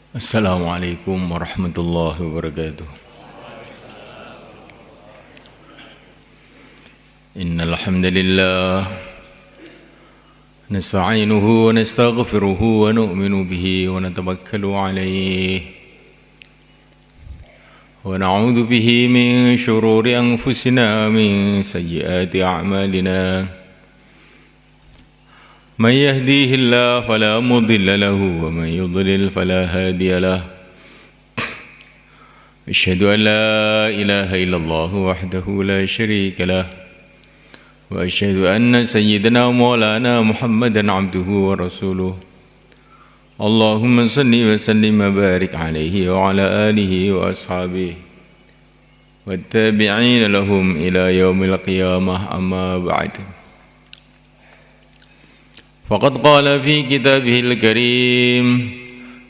Assalamualaikum warahmatullahi wabarakatuh. Innal hamdalillah nasta'inuhu wa nastaghfiruhu wa nu'minu bihi wa natawakkalu alayhi wa na'udzu bihi min shururi anfusina min sayyiati a'malina. من يهديه الله فلا مضل له ومن يضلل فلا هادي له أشهد أن لا إله إلا الله وحده لا شريك له وأشهد أن سيدنا مولانا محمدا عبده ورسوله اللهم صل وسلم وبارك عليه وعلى آله وأصحابه والتابعين لهم إلى يوم القيامة أما بعد. فقد قال في كتابه الكريم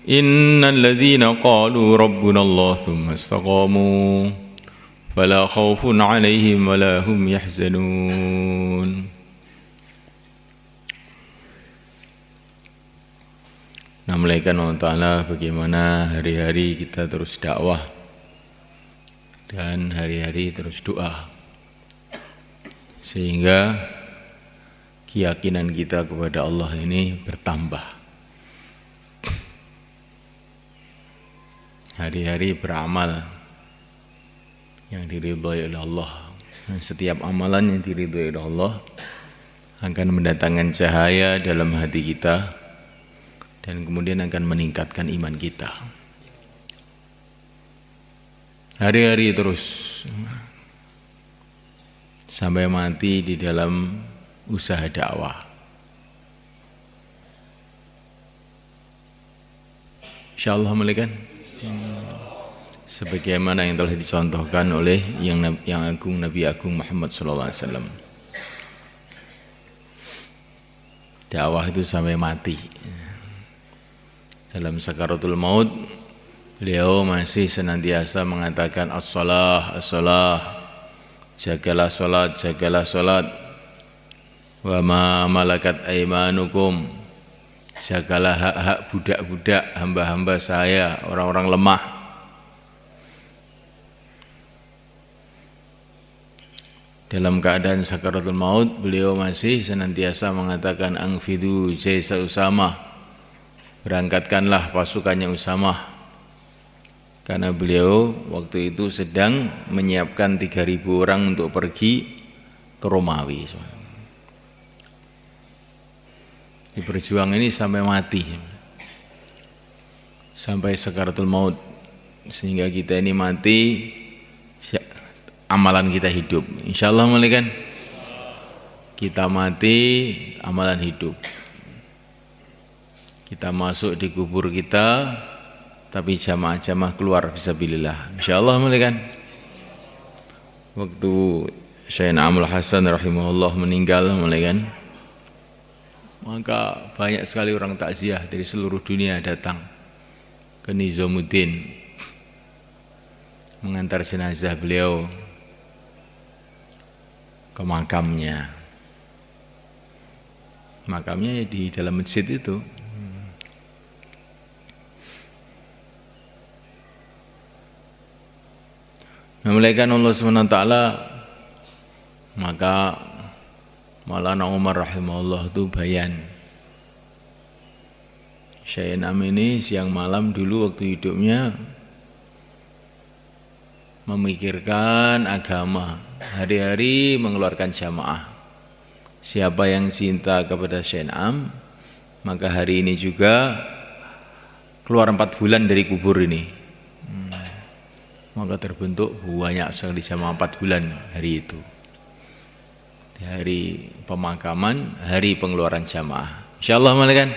إن الذين قالوا ربنا الله ثم استقاموا فلا خوف عليهم ولا هم يحزنون. Namaikan Allah Ta'ala bagaimana hari-hari kita terus dakwah dan hari-hari terus doa sehingga keyakinan kita kepada Allah ini bertambah. Hari-hari beramal yang diridhai oleh Allah. Setiap amalan yang diridhai oleh Allah akan mendatangkan cahaya dalam hati kita dan kemudian akan meningkatkan iman kita. Hari-hari terus sampai mati di dalam usaha dakwah. Insyaallah mulaikan sebagaimana yang telah dicontohkan oleh yang agung Nabi Agung Muhammad sallallahu alaihi wasallam. Dakwah itu sampai mati. Dalam sakaratul maut beliau masih senantiasa mengatakan as-shalah as-shalah, jagalah salat, jagalah salat. Wa ma malakat aimanukum, jagalah hak-hak budak-budak hamba-hamba saya, orang-orang lemah. Dalam keadaan sakaratul maut beliau masih senantiasa mengatakan angfidu jaisa Usamah, berangkatkanlah pasukannya Usamah, karena beliau waktu itu sedang menyiapkan 3.000 orang untuk pergi ke Romawi. Di berjuang ini sampai mati, sampai sakaratul maut, sehingga kita ini mati, amalan kita hidup. Insyaallah mulaikan kita mati, amalan hidup. Kita masuk di kubur kita, tapi jamaah-jamaah keluar fisabilillah. Insyaallah mulaikan waktu Sayyidina Amul Hasan rahimahullah meninggal mulaikan, maka banyak sekali orang takziah dari seluruh dunia datang ke Nizamuddin mengantar jenazah beliau ke makamnya. Makamnya di dalam masjid itu. Memulaikan Allah SWT, maka Maulana Umar rahimahullah itu bayan. Syekh Nam ini siang malam dulu waktu hidupnya memikirkan agama, hari-hari mengeluarkan jamaah. Siapa yang cinta kepada Syekh Nam, maka hari ini juga keluar 4 bulan dari kubur ini. Maka terbentuk banyak sekali jamaah 4 bulan hari itu. Hari pemakaman, hari pengeluaran jamaah. Insyaallah malaikan.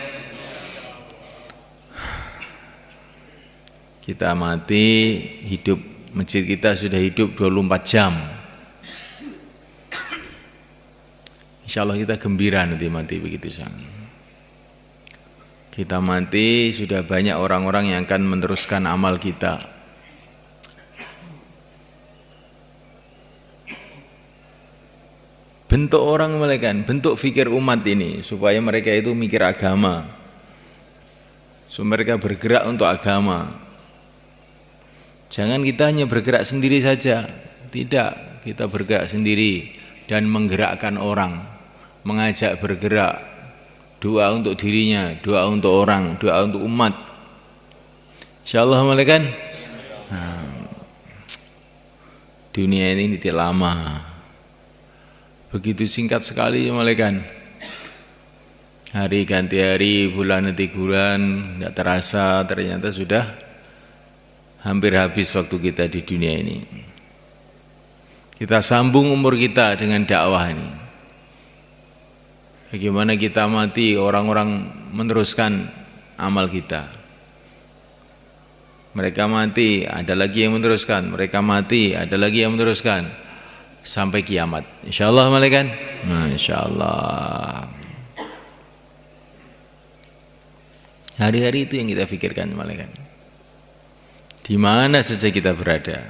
Kita mati, hidup, masjid kita sudah hidup 24 jam. Insyaallah kita gembira nanti mati begitu sang. Kita mati, sudah banyak orang-orang yang akan meneruskan amal kita. Bentuk orang malaikat, bentuk fikir umat ini supaya mereka itu mikir agama, So, mereka bergerak untuk agama. Jangan kita hanya bergerak sendiri saja. Tidak, kita bergerak sendiri dan menggerakkan orang, mengajak bergerak, doa untuk dirinya, doa untuk orang, doa untuk umat. Insyaallah malaikat. Dunia ini tidak lama. Begitu singkat sekali malaikat. Hari ganti hari, bulan ganti bulan, tidak terasa ternyata sudah hampir habis waktu kita di dunia ini. Kita sambung umur kita dengan dakwah ini. Bagaimana kita mati, orang-orang meneruskan amal kita. Mereka mati, ada lagi yang meneruskan. Mereka mati, ada lagi yang meneruskan. Sampai kiamat. Insyaallah malaikat. Nah, insyaallah. Hari-hari itu yang kita pikirkan malaikat. Di mana saja kita berada.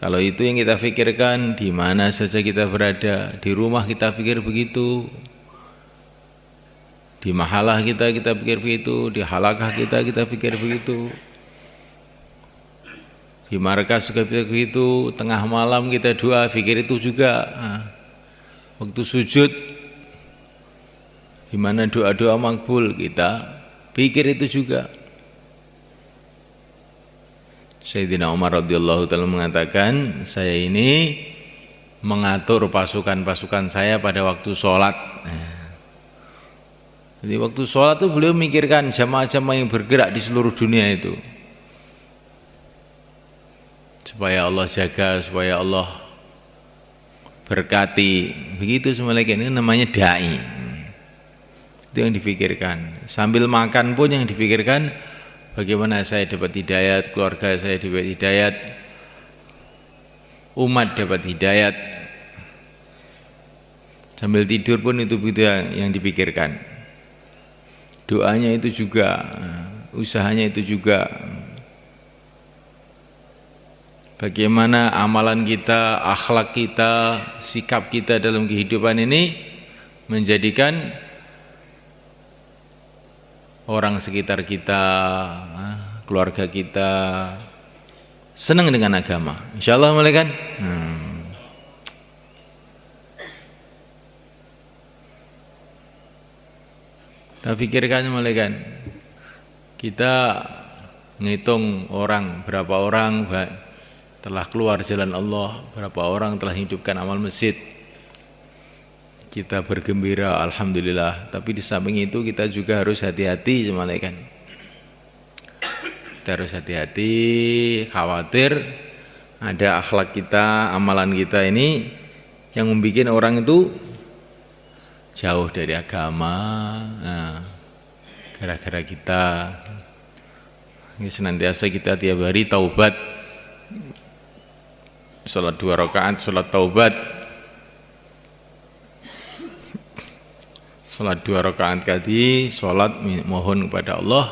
Kalau itu yang kita pikirkan, di mana saja kita berada, di rumah kita pikir begitu, di mahalah kita pikir begitu, di halakah kita pikir begitu, di markas juga pikir begitu, tengah malam kita doa pikir itu juga. Waktu sujud, di mana doa-doa makbul kita pikir itu juga. Sayyidina Umar radhiyallahu ta'ala mengatakan, saya ini mengatur pasukan-pasukan saya pada waktu sholat. Jadi waktu sholat itu beliau mikirkan jamaah-jamaah yang bergerak di seluruh dunia itu, supaya Allah jaga, supaya Allah berkati. Begitu semuanya, ini namanya da'i. Itu yang dipikirkan. Sambil makan pun yang dipikirkan, bagaimana saya dapat hidayat, keluarga saya dapat hidayat, umat dapat hidayat. Sambil tidur pun itu begitu yang dipikirkan. Doanya itu juga, usahanya itu juga. Bagaimana amalan kita, akhlak kita, sikap kita dalam kehidupan ini menjadikan orang sekitar kita, keluarga kita senang dengan agama. Insyaallah malaikat. Kita pikirkan malaikat. Kita ngitung orang, berapa orang telah keluar jalan Allah, berapa orang telah hidupkan amal masjid. Kita bergembira, alhamdulillah. Tapi di samping itu kita juga harus hati-hati, malaikat. Kita harus hati-hati, khawatir ada akhlak kita, amalan kita ini yang membuat orang itu jauh dari agama. Gara-gara kita ini senantiasa kita tiap hari taubat, sholat 2 rakaat, sholat taubat. Sholat 2 rakaat tadi, sholat mohon kepada Allah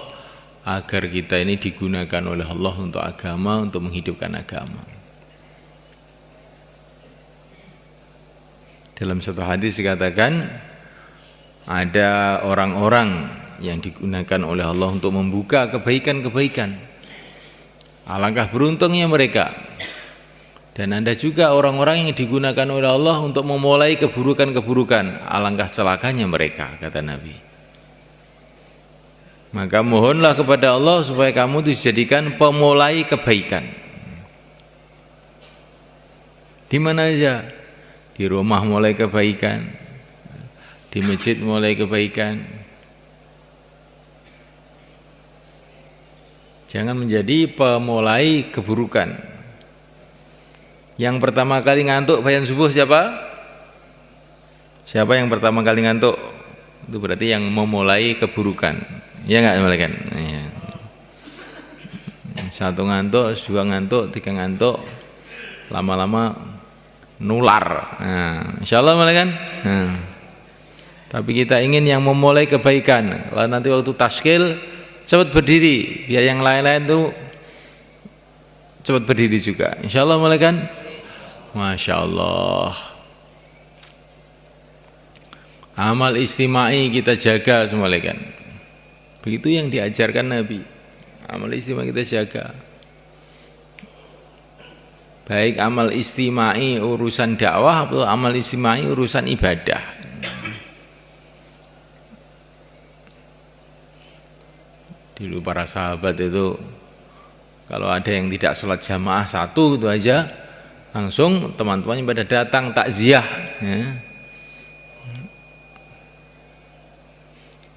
agar kita ini digunakan oleh Allah untuk agama, untuk menghidupkan agama. Dalam satu hadis dikatakan ada orang-orang yang digunakan oleh Allah untuk membuka kebaikan-kebaikan. Alangkah beruntungnya mereka. Dan ada juga orang-orang yang digunakan oleh Allah untuk memulai keburukan-keburukan. Alangkah celakanya mereka, kata Nabi. Maka mohonlah kepada Allah supaya kamu dijadikan pemulai kebaikan. Di mana aja? Di rumah mulai kebaikan, di masjid mulai kebaikan. Jangan menjadi pemulai keburukan. Yang pertama kali ngantuk bayan subuh siapa? Siapa yang pertama kali ngantuk? Itu berarti yang memulai keburukan. Ya enggak malaikat? Ya. 1 ngantuk, 2 ngantuk, 3 ngantuk, lama-lama nular. Nah, insyaallah malaikat. Nah. Tapi kita ingin yang memulai kebaikan. Lalu nanti waktu taskil cepat berdiri, biar yang lain-lain itu cepat berdiri juga. Insyaallah malaikat. Masya Allah. Amal istimai kita jaga semua malaikat. Begitu yang diajarkan Nabi. Amal istimewa kita jaga. Baik amal istimai urusan dakwah atau amal istimai urusan ibadah. Dulu para sahabat itu kalau ada yang tidak sholat jamaah satu itu aja langsung teman-temannya pada datang takziah ya.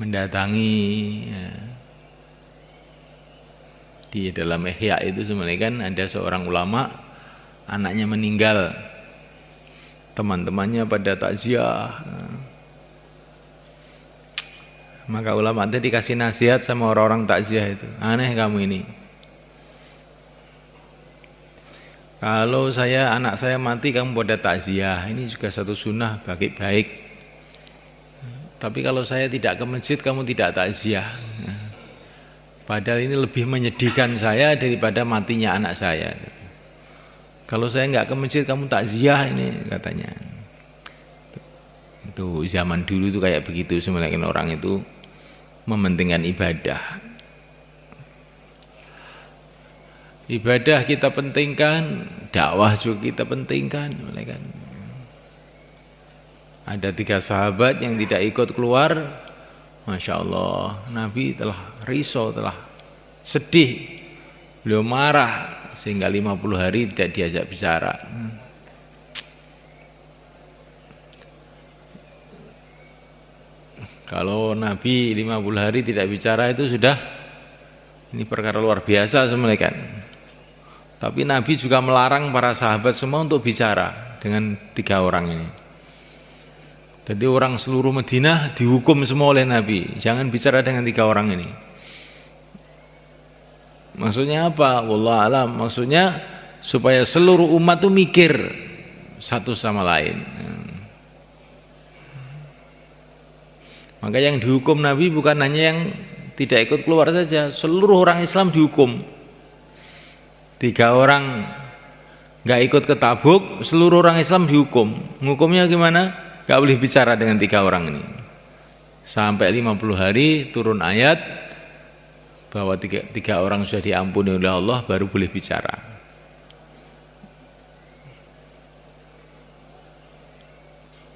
Mendatangi ya. Di dalam Ihya itu sebenarnya kan ada seorang ulama anaknya meninggal, teman-temannya pada takziah ya. Maka ulama itu dikasih nasihat sama orang-orang takziah itu, aneh kamu ini, kalau anak saya mati kamu pada takziah, ini juga satu sunnah baik. Tapi kalau saya tidak ke masjid kamu tidak takziah. Padahal ini lebih menyedihkan saya daripada matinya anak saya. Kalau saya nggak ke masjid kamu takziah ini katanya. Itu zaman dulu itu kayak begitu sebenarnya orang itu mementingkan ibadah. Ibadah kita pentingkan, dakwah juga kita pentingkan, kan. Ada 3 sahabat yang tidak ikut keluar, Masya Allah, Nabi telah risau, telah sedih, beliau marah sehingga 50 hari tidak diajak bicara. Kalau Nabi 50 hari tidak bicara itu sudah ini perkara luar biasa sebenarnya kan. Tapi Nabi juga melarang para sahabat semua untuk bicara dengan 3 orang ini. Jadi orang seluruh Madinah dihukum semua oleh Nabi, jangan bicara dengan 3 orang ini. Maksudnya apa? Wallahu alam. Maksudnya supaya seluruh umat itu mikir satu sama lain. Maka yang dihukum Nabi bukan hanya yang tidak ikut keluar saja, seluruh orang Islam dihukum. 3 orang nggak ikut ke Tabuk, seluruh orang Islam dihukum. Hukumnya gimana? Gak boleh bicara dengan 3 orang ini. Sampai 50 hari turun ayat bahwa 3 orang sudah diampuni oleh Allah baru boleh bicara.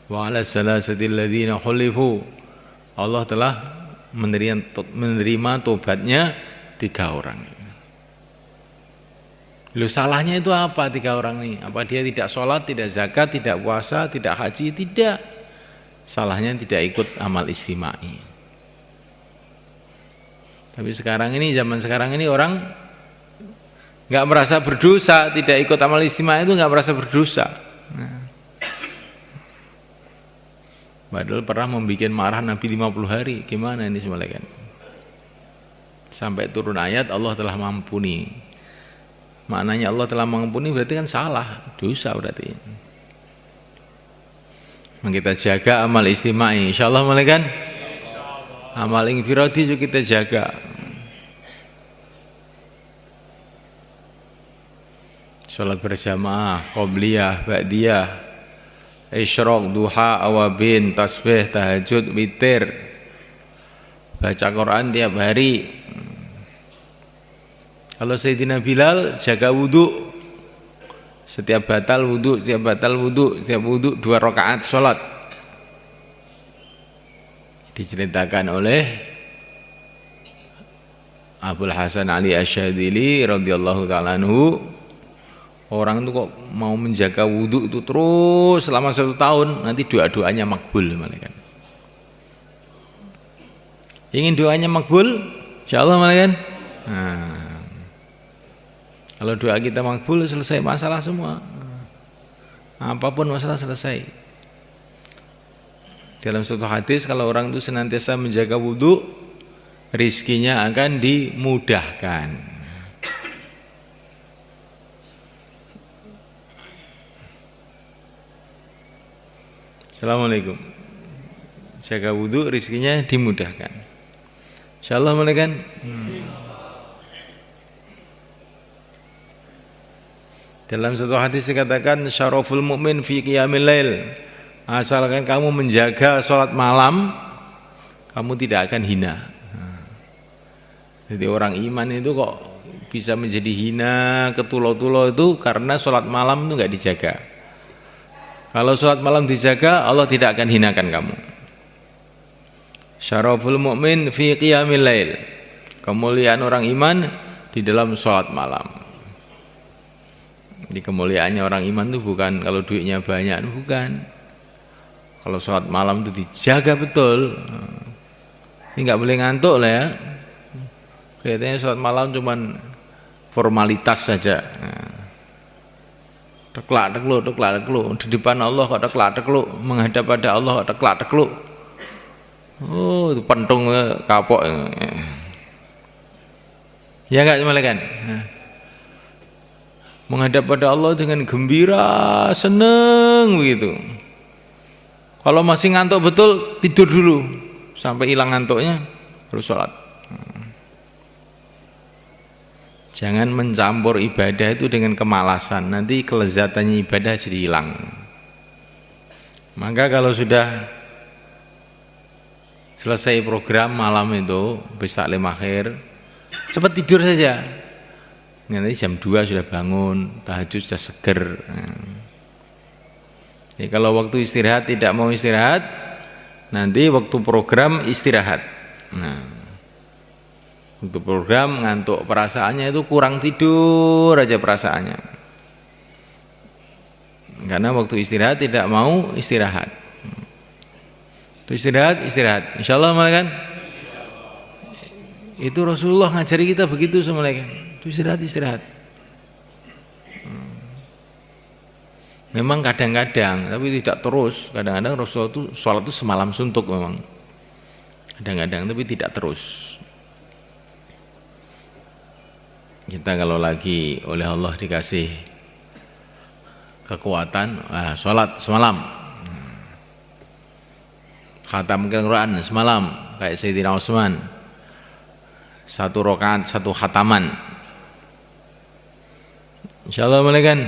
Wa 'ala salasatil ladzina khulifu. Allah telah menerima tobatnya 3 orang. Loh salahnya itu apa 3 orang ini? Apa dia tidak sholat, tidak zakat, tidak puasa, tidak haji? Tidak. Salahnya tidak ikut amal istimai. Tapi sekarang ini, zaman sekarang ini orang nggak merasa berdosa, tidak ikut amal istimai itu nggak merasa berdosa. Nah. Padahal pernah membuat marah Nabi 50 hari. Gimana ini sebenarnya kan? Sampai turun ayat Allah telah mengampuni. Maknanya Allah telah mengampuni berarti kan salah, dosa berarti. Kita jaga amal istimai, insyaallah mulai kan? Amal infiradi juga kita jaga. Salat berjamaah, qobliyah, ba'diyah, isyraq, duha, awabin, tasbih, tahajud, witir, baca Quran tiap hari. Kalau Sayyidina Bilal jaga wudhu, setiap batal wudhu, setiap wudhu 2 rakaat sholat. Diceritakan oleh Abul Hasan Ali Asyadzili radhiyallahu ta'ala anhu, orang itu kok mau menjaga wudhu itu terus selama 1 tahun, nanti doa-doanya makbul. Malaikat. Ingin doanya makbul? Insyaallah malaikat. Nah. Kalau doa kita makbul selesai masalah semua. Apapun masalah selesai. Dalam suatu hadis kalau orang itu senantiasa menjaga wudhu, rizkinya akan dimudahkan. Assalamualaikum. Jaga wudhu, rizkinya dimudahkan. Insyaallah mulai kan? Dalam satu hadis dikatakan syaraful mukmin fi qiyamil lail. Asalkan kamu menjaga sholat malam, kamu tidak akan hina. Jadi orang iman itu kok bisa menjadi hina, ketulo-tulo itu karena sholat malam itu nggak dijaga. Kalau sholat malam dijaga, Allah tidak akan hinakan kamu. Syaraful mu'min fi qiyamil lail. Kemuliaan orang iman di dalam sholat malam. Di kemuliaannya orang iman itu bukan kalau duitnya banyak, bukan. Kalau sholat malam itu dijaga betul. Ini nggak boleh ngantuk lah ya. Kelihatannya sholat malam cuman formalitas saja. Teklak tekluk di depan Allah kok teklak tekluk, menghadap pada Allah kok teklak tekluk. Oh, itu pentung kapok. Ya enggak kan? Menghadap pada Allah dengan gembira, seneng begitu. Kalau masih ngantuk betul, tidur dulu sampai hilang ngantuknya, baru sholat. Jangan mencampur ibadah itu dengan kemalasan, nanti kelezatannya ibadah jadi hilang. Maka kalau sudah selesai program malam itu, habis taklim akhir, cepat tidur saja. Nanti jam 2 sudah bangun, tahajud sudah seger. Jadi kalau waktu istirahat tidak mau istirahat, nanti waktu program istirahat. Untuk program ngantuk, perasaannya itu kurang tidur aja perasaannya. Karena waktu istirahat tidak mau istirahat. Itu istirahat. Insyaallah kan? Itu Rasulullah ngajari kita begitu semula kan. Itu istirahat. Memang kadang-kadang, tapi tidak terus. Kadang-kadang Rasulullah itu sholat itu semalam suntuk memang. Kadang-kadang, tapi tidak terus. Kita kalau lagi oleh Allah dikasih kekuatan, sholat semalam, khatamkan Quran semalam, kayak Sayyidina Utsman, 1 rakaat 1 khataman. Insyaallah mulai kan,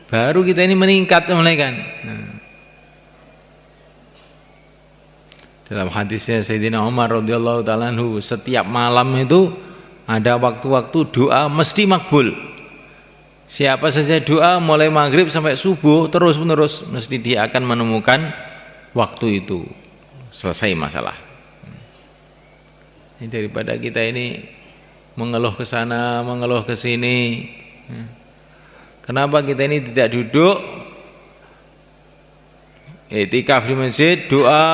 baru kita ini meningkat mulai kan. Dalam hadisnya Sayyidina Umar radhiyallahu ta'ala anhu, setiap malam itu ada waktu-waktu doa mesti makbul. Siapa saja doa mulai maghrib sampai subuh terus menerus, mesti dia akan menemukan waktu itu selesai masalah. Ini daripada kita ini mengeluh ke sana, mengeluh ke sini. Kenapa kita ini tidak duduk iktikaf di masjid, doa.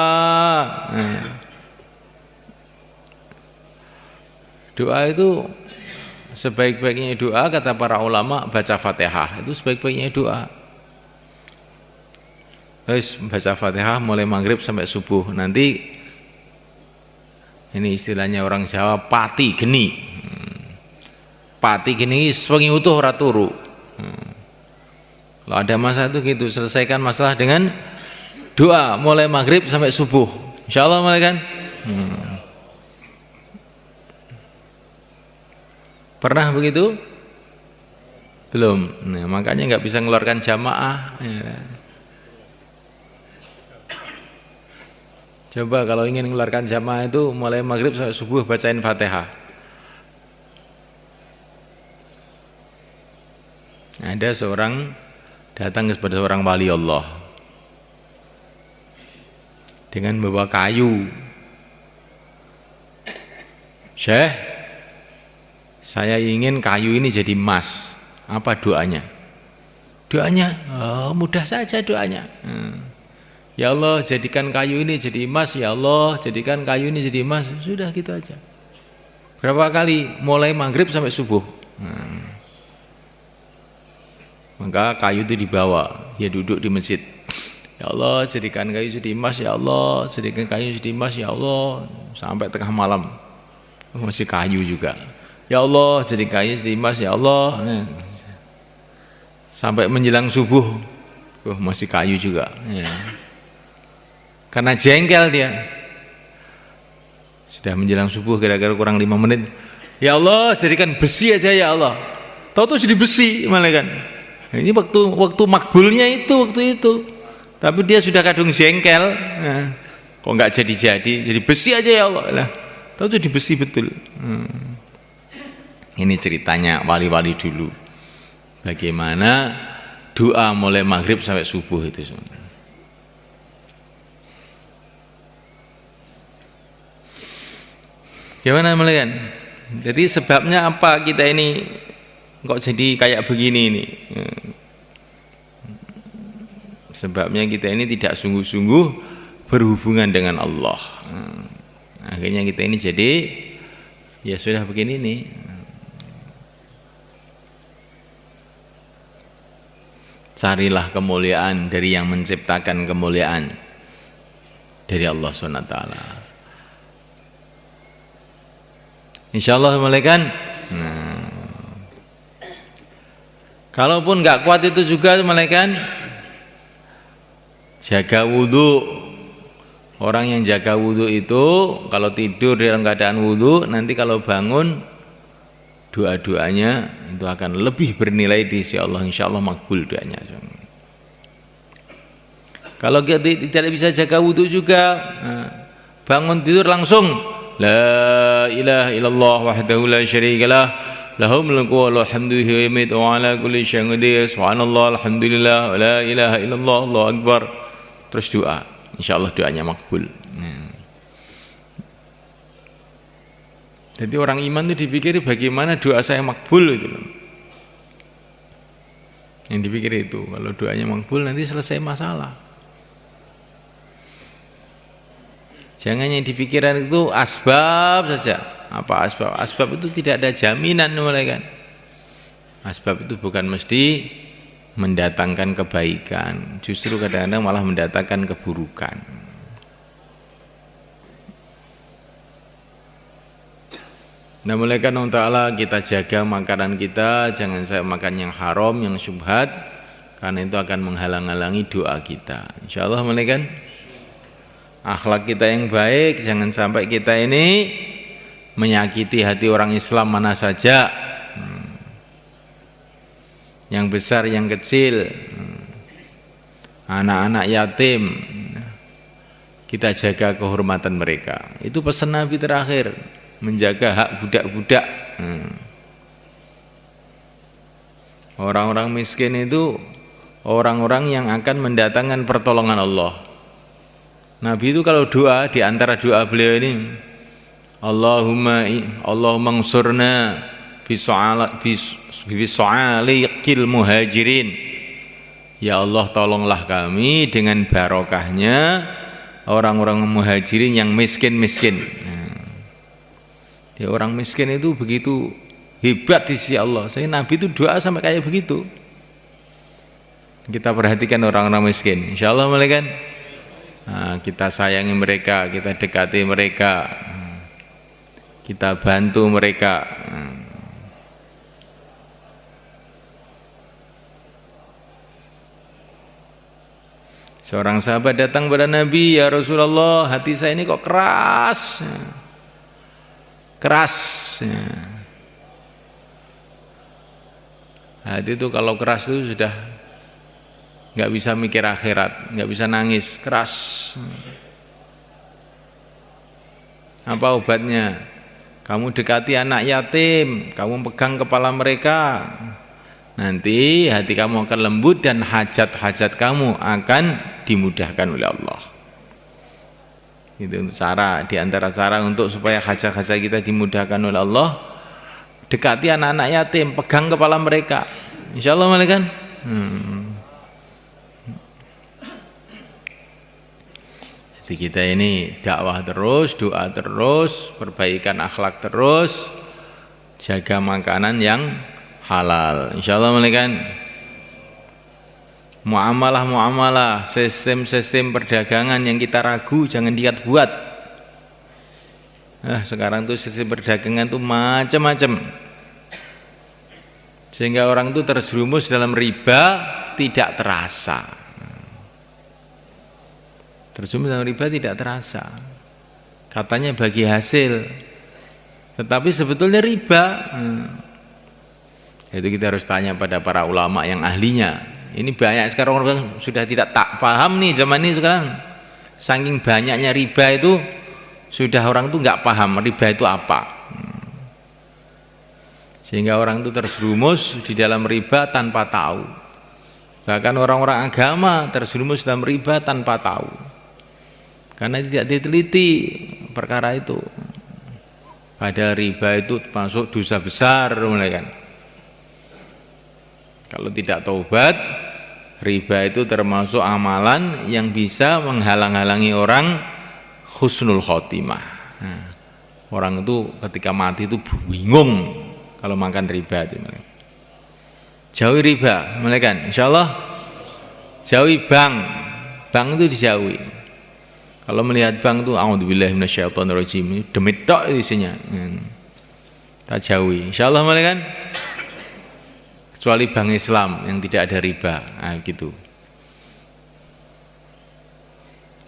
Doa itu sebaik-baiknya doa, kata para ulama, baca Fatihah. Itu sebaik-baiknya doa. Terus baca Fatihah mulai maghrib sampai subuh. Nanti ini istilahnya orang Jawa, pati geni. Pati geni sewengi utuh ora turu. Kalau ada masalah itu gitu, selesaikan masalah dengan doa mulai maghrib sampai subuh. Insyaallah mulai kan. Pernah begitu? Belum. Nah, makanya nggak bisa mengeluarkan jamaah. Ya. Coba kalau ingin mengeluarkan jamaah itu mulai maghrib sampai subuh bacain Fatihah. Ada seorang datang kepada seorang wali Allah dengan membawa kayu. Syekh, saya ingin kayu ini jadi emas. Apa doanya? Doanya, mudah saja doanya. Ya Allah, jadikan kayu ini jadi emas. Ya Allah, jadikan kayu ini jadi emas. Sudah gitu aja. Berapa kali? Mulai maghrib sampai subuh. Maka kayu itu dibawa. Dia duduk di masjid. Ya Allah, jadikan kayu jadi emas. Ya Allah, jadikan kayu jadi emas. Ya Allah, sampai tengah malam masih kayu juga. Ya Allah, jadikan kayu jadi emas. Ya Allah, sampai menjelang subuh, masih kayu juga. Ya. Karena jengkel dia. Sudah menjelang subuh, kira-kira kurang 5 menit. Ya Allah, jadikan besi aja ya Allah. Tahu tuh jadi besi malah kan. Ini waktu makbulnya itu waktu itu. Tapi dia sudah kadung jengkel. Nah, Kok nggak jadi besi aja ya Allah lah. Tahu jadi besi betul. Ini ceritanya wali-wali dulu. Bagaimana doa mulai maghrib sampai subuh itu semua. Gimana melihat? Jadi sebabnya apa kita ini kok jadi kayak begini ini? Sebabnya kita ini tidak sungguh-sungguh berhubungan dengan Allah. Akhirnya kita ini jadi ya sudah begini nih. Carilah kemuliaan dari yang menciptakan kemuliaan, dari Allah SWT. Insyaallah malaikat. Kalaupun nggak kuat itu juga malaikat, jaga wudhu. Orang yang jaga wudhu itu kalau tidur dalam keadaan wudhu, nanti kalau bangun doa-doanya itu akan lebih bernilai di sisi Allah. Insyaallah makbul doanya. Kalau kita tidak bisa jaga wudhu juga, bangun tidur langsung la ilaha illallah wahdahu la syarikalah lahul mulku wa lahul hamdu wa yumiitu wa ala kulli syai'in qadir subhanallah alhamdulillah wa la ilaha illallah Allahu akbar. Terus doa, insyaallah doanya makbul. Jadi orang iman itu dipikir bagaimana doa saya makbul itu. Yang dipikir itu kalau doanya makbul nanti selesai masalah. Jangan yang dipikiran itu asbab saja. Apa asbab? Asbab itu tidak ada jaminan mulai kan. Asbab itu bukan mesti mendatangkan kebaikan, justru kadang-kadang malah mendatangkan keburukan. Nah mulai kan Allah Ta'ala kita jaga makanan kita, jangan saya makan yang haram, yang syubhat, karena itu akan menghalang-halangi doa kita. Insyaallah mulai kan. Akhlak kita yang baik, jangan sampai kita ini menyakiti hati orang Islam mana saja, yang besar yang kecil, anak-anak yatim, kita jaga kehormatan mereka. Itu pesan Nabi terakhir, menjaga hak budak-budak. Orang-orang miskin itu orang-orang yang akan mendatangkan pertolongan Allah. Nabi itu kalau doa, di antara doa beliau ini, Allahumma ansurna biso'alikil muhajirin. Ya Allah tolonglah kami dengan barokahnya orang-orang muhajirin yang miskin-miskin. Ya, orang miskin itu begitu hebat di sisi Allah. Saya Nabi itu doa sampai kayak begitu. Kita perhatikan orang-orang miskin. Insyaallah malaikat. Kita sayangi mereka, kita dekati mereka, kita bantu mereka. Seorang sahabat datang pada Nabi, ya Rasulullah, hati saya ini kok keras, keras. Hati itu kalau keras itu sudah nggak bisa mikir akhirat, nggak bisa nangis, keras. Apa obatnya? Kamu dekati anak yatim, kamu pegang kepala mereka, nanti hati kamu akan lembut dan hajat-hajat kamu akan dimudahkan oleh Allah. Itu cara, di antara cara untuk supaya hajat-hajat kita dimudahkan oleh Allah, dekati anak-anak yatim, pegang kepala mereka. Insyaallah malaikat. Jadi kita ini dakwah terus, doa terus, perbaikan akhlak terus, jaga makanan yang halal. Insyaallah malaikat. Muamalah, sistem perdagangan yang kita ragu jangan diat buat. Sekarang tuh sistem perdagangan tuh macam-macam. Sehingga orang itu terjerumus dalam riba tidak terasa. Terjerumus dalam riba tidak terasa. Katanya bagi hasil, tetapi sebetulnya riba. Itu kita harus tanya pada para ulama yang ahlinya. Ini banyak sekarang orang sudah tidak paham nih zaman ini sekarang. saking banyaknya riba itu sudah orang tuh nggak paham riba itu apa. Sehingga orang itu terjerumus di dalam riba tanpa tahu. Bahkan orang-orang agama terjerumus dalam riba tanpa tahu. Karena tidak diteliti perkara itu. Padahal riba itu masuk dosa besar, mulai kan. Kalau tidak taubat, riba itu termasuk amalan yang bisa menghalang-halangi orang husnul khotimah. Nah, orang itu ketika mati itu bingung kalau makan riba itu. Jauhi riba, mulai kan. Insyaallah jauhi bank itu dijauhi. Kalau melihat bank itu a'udzubillahi minasyaitonirrajim, demit tok isinya. Tak jauhi. Insyaallah mulai kan. Kecuali bank Islam yang tidak ada riba. Nah, gitu.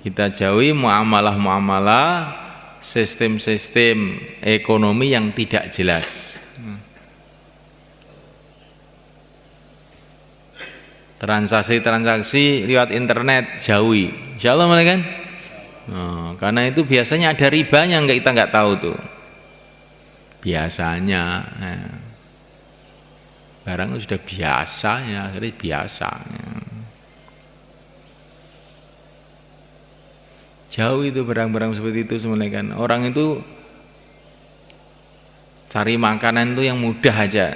Kita jauhi muamalah-muamalah, sistem-sistem ekonomi yang tidak jelas. Transaksi-transaksi lewat internet jauhi. Insyaallah mulai kan. Karena itu biasanya ada ribanya, kita nggak tahu tuh. Biasanya, barang sudah biasa ya, akhirnya biasa. Jauh itu barang-barang seperti itu semuanya kan. Orang itu cari makanan itu yang mudah aja.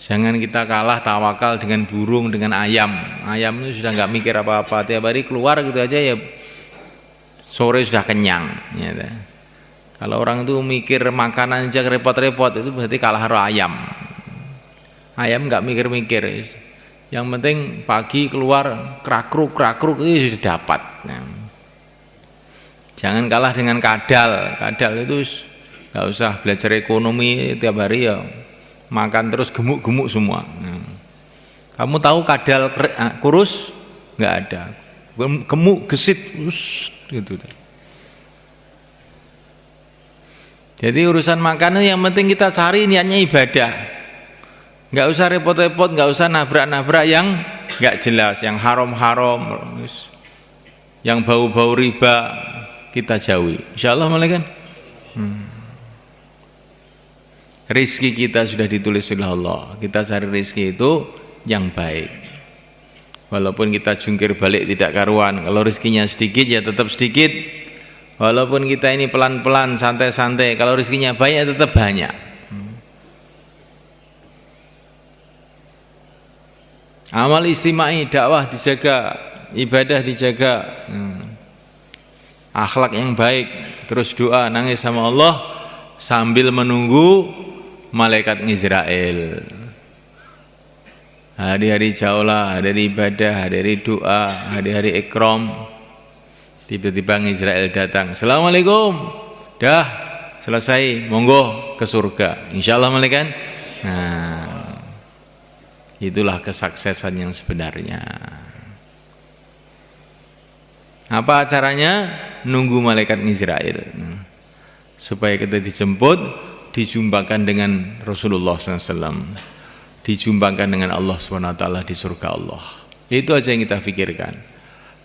Jangan kita kalah tawakal dengan burung, dengan ayam. Ayam itu sudah nggak mikir apa-apa, tiap hari keluar gitu aja ya, sore sudah kenyang. Ya. Kalau orang itu mikir makanan aja repot-repot, itu berarti kalah karo ayam. Ayam nggak mikir-mikir, yang penting pagi keluar krakruk itu sudah dapat. Nah. Jangan kalah dengan kadal. Kadal itu nggak usah belajar ekonomi tiap hari ya. Makan terus gemuk-gemuk semua. Kamu tahu kadal kurus? Nggak ada. Gemuk, gesit, gitu. Jadi urusan makanan yang penting kita cari niatnya ibadah. Nggak usah repot-repot, nggak usah nabrak-nabrak yang nggak jelas, yang haram-haram, yang bau-bau riba kita jauhi. Insyaallah mulai kan. Rizki kita sudah ditulis oleh Allah. Kita cari rizki itu yang baik. Walaupun kita jungkir balik tidak karuan, kalau rizkinya sedikit ya tetap sedikit. Walaupun kita ini pelan-pelan, santai-santai, kalau rizkinya baik ya tetap banyak. Amal istimai, dakwah dijaga, ibadah dijaga, akhlak yang baik, terus doa, nangis sama Allah sambil menunggu malaikat Israel. Hari-hari jauhlah, hari-hari ibadah, hari-hari doa, hari-hari ikram. Tiba-tiba Israel datang. Assalamualaikum. Dah selesai, monggo ke surga. Insyaallah malaikat. Nah, itulah kesuksesan yang sebenarnya. Apa caranya? Nunggu malaikat Israel. Supaya kita dijemput, dijumpakan dengan Rasulullah SAW, dijumpakan dengan Allah SWT di surga Allah. Itu aja yang kita pikirkan.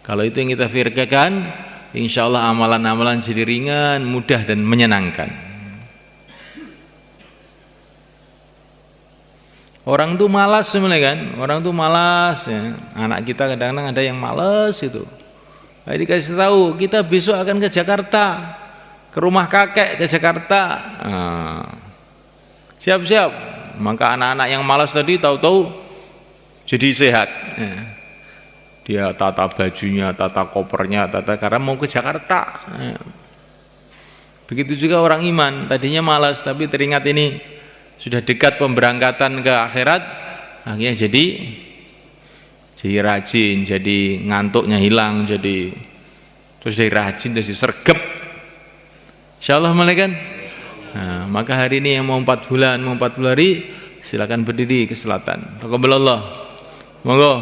Kalau itu yang kita pikirkan, insya Allah amalan-amalan jadi ringan, mudah dan menyenangkan. Orang tuh malas sebenarnya kan, orang tuh malas ya. Anak kita kadang-kadang ada yang malas itu. Jadi dikasih tahu, kita besok akan ke Jakarta, ke rumah kakek ke Jakarta. Siap-siap. Maka anak-anak yang malas tadi tahu-tahu jadi sehat. Dia tata bajunya, tata kopernya, karena mau ke Jakarta. Begitu juga orang iman, tadinya malas tapi teringat ini sudah dekat pemberangkatan ke akhirat, akhirnya jadi rajin, jadi ngantuknya hilang, jadi terus jadi rajin, terus sergep. Insyaallah malaikat. Nah, maka hari ini yang mau 4 bulan, mau 40 hari, silakan berdiri ke selatan. Taqabbalallah. Monggo.